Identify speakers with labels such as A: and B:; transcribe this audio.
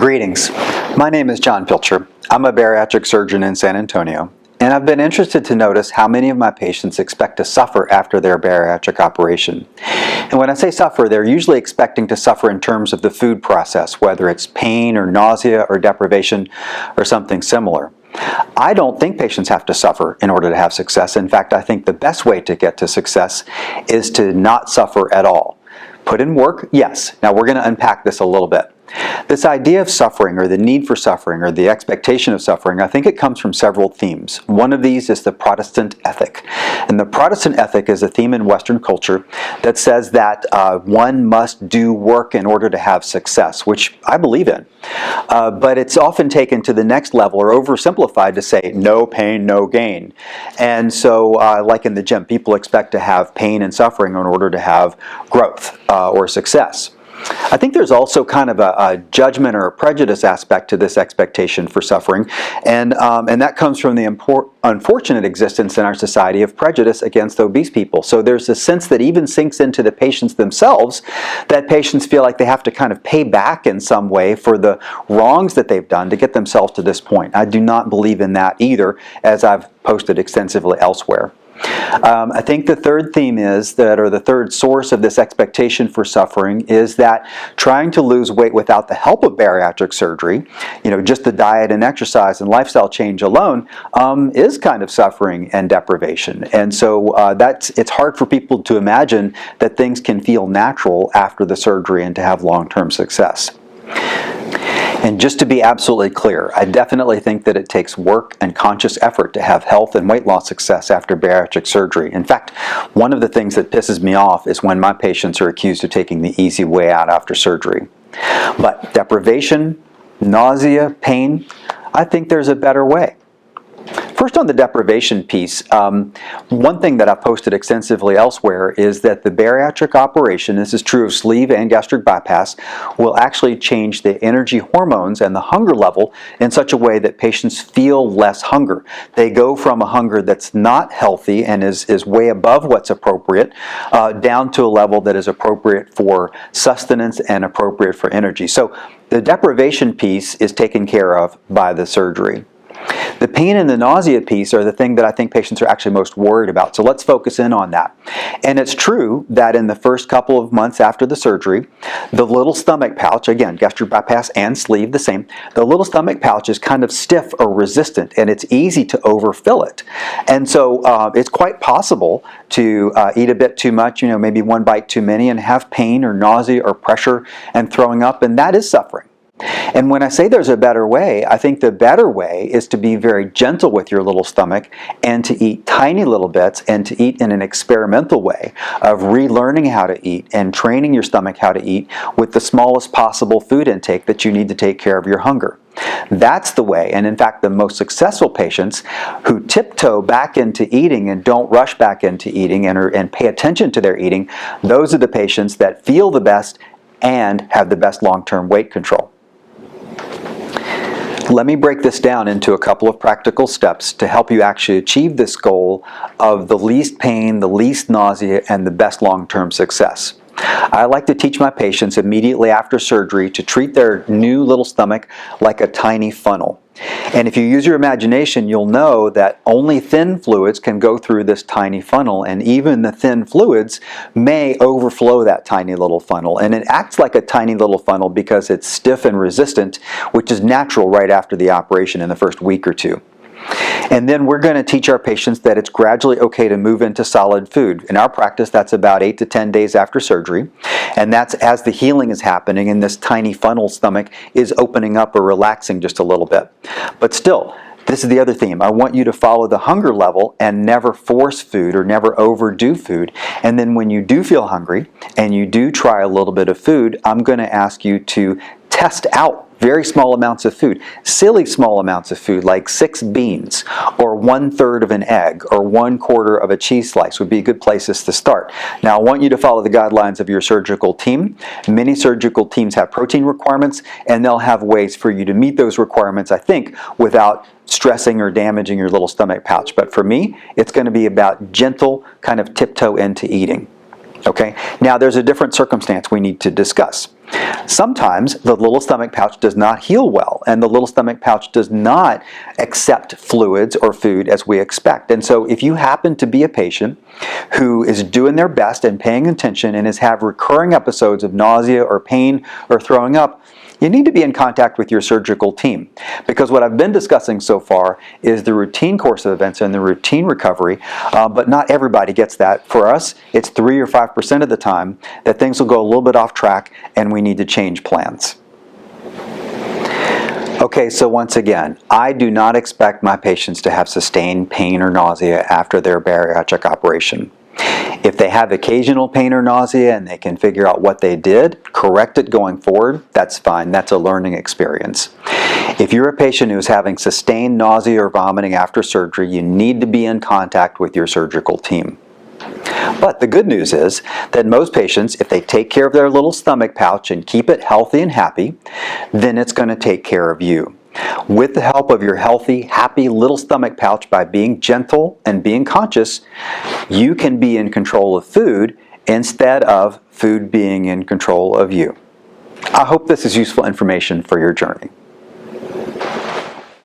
A: Greetings. My name is John Pilcher. I'm a bariatric surgeon in San Antonio, and I've been interested to notice how many of my patients expect to suffer after their bariatric operation. And when I say suffer, they're usually expecting to suffer in terms of the food process, whether it's pain or nausea or deprivation or something similar. I don't think patients have to suffer in order to have success. In fact, I think the best way to get to success is to not suffer at all. Put in work? Yes. Now we're going to unpack this a little bit. This idea of suffering, or the need for suffering, or the expectation of suffering, I think it comes from several themes. One of these is the Protestant ethic. And the Protestant ethic is a theme in Western culture that says that one must do work in order to have success, which I believe in. But it's often taken to the next level or oversimplified to say no pain, no gain. And so, like in the gym, people expect to have pain and suffering in order to have growth or success. I think there's also kind of a judgment or a prejudice aspect to this expectation for suffering, and that comes from the unfortunate existence in our society of prejudice against obese people. So there's a sense that even sinks into the patients themselves, that patients feel like they have to kind of pay back in some way for the wrongs that they've done to get themselves to this point. I do not believe in that either, as I've posted extensively elsewhere. I think the third theme is that, or the third source of this expectation for suffering, is that trying to lose weight without the help of bariatric surgery, just the diet and exercise and lifestyle change alone, is kind of suffering and deprivation. And so it's hard for people to imagine that things can feel natural after the surgery and to have long-term success. And just to be absolutely clear, I definitely think that it takes work and conscious effort to have health and weight loss success after bariatric surgery. In fact, one of the things that pisses me off is when my patients are accused of taking the easy way out after surgery. But deprivation, nausea, pain, I think there's a better way. First, on the deprivation piece, one thing that I've posted extensively elsewhere is that the bariatric operation, this is true of sleeve and gastric bypass, will actually change the energy hormones and the hunger level in such a way that patients feel less hunger. They go from a hunger that's not healthy and is way above what's appropriate down to a level that is appropriate for sustenance and appropriate for energy. So the deprivation piece is taken care of by the surgery. The pain and the nausea piece are the thing that I think patients are actually most worried about. So let's focus in on that. And it's true that in the first couple of months after the surgery, the little stomach pouch, again, gastric bypass and sleeve the same, the little stomach pouch is kind of stiff or resistant, and it's easy to overfill it. And so it's quite possible to eat a bit too much, maybe one bite too many, and have pain or nausea or pressure and throwing up, and that is suffering. And when I say there's a better way, I think the better way is to be very gentle with your little stomach and to eat tiny little bits and to eat in an experimental way of relearning how to eat and training your stomach how to eat with the smallest possible food intake that you need to take care of your hunger. That's the way, and in fact the most successful patients who tiptoe back into eating and don't rush back into eating and pay attention to their eating, those are the patients that feel the best and have the best long-term weight control. Let me break this down into a couple of practical steps to help you actually achieve this goal of the least pain, the least nausea, and the best long-term success. I like to teach my patients immediately after surgery to treat their new little stomach like a tiny funnel. And if you use your imagination, you'll know that only thin fluids can go through this tiny funnel, and even the thin fluids may overflow that tiny little funnel. And it acts like a tiny little funnel because it's stiff and resistant, which is natural right after the operation in the first week or two. And then we're going to teach our patients that it's gradually okay to move into solid food. In our practice, that's about 8 to 10 days after surgery. And that's as the healing is happening and this tiny funnel stomach is opening up or relaxing just a little bit. But still, this is the other theme. I want you to follow the hunger level and never force food or never overdo food. And then when you do feel hungry and you do try a little bit of food, I'm going to ask you to test out very small amounts of food, silly small amounts of food like 6 beans or 1/3 of an egg or 1/4 of a cheese slice would be good places to start. Now I want you to follow the guidelines of your surgical team. Many surgical teams have protein requirements and they'll have ways for you to meet those requirements, I think, without stressing or damaging your little stomach pouch. But for me, it's going to be about gentle kind of tiptoe into eating. Okay, now there's a different circumstance we need to discuss. Sometimes the little stomach pouch does not heal well, and the little stomach pouch does not accept fluids or food as we expect. And so if you happen to be a patient who is doing their best and paying attention and have recurring episodes of nausea or pain or throwing up, you need to be in contact with your surgical team, because what I've been discussing so far is the routine course of events and the routine recovery, but not everybody gets that. For us, it's 3 or 5% of the time that things will go a little bit off track and we need to change plans. Okay, so once again, I do not expect my patients to have sustained pain or nausea after their bariatric operation. If they have occasional pain or nausea and they can figure out what they did, correct it going forward, that's fine. That's a learning experience. If you're a patient who's having sustained nausea or vomiting after surgery, you need to be in contact with your surgical team. But the good news is that most patients, if they take care of their little stomach pouch and keep it healthy and happy, then it's going to take care of you. With the help of your healthy, happy little stomach pouch, by being gentle and being conscious, you can be in control of food instead of food being in control of you. I hope this is useful information for your journey.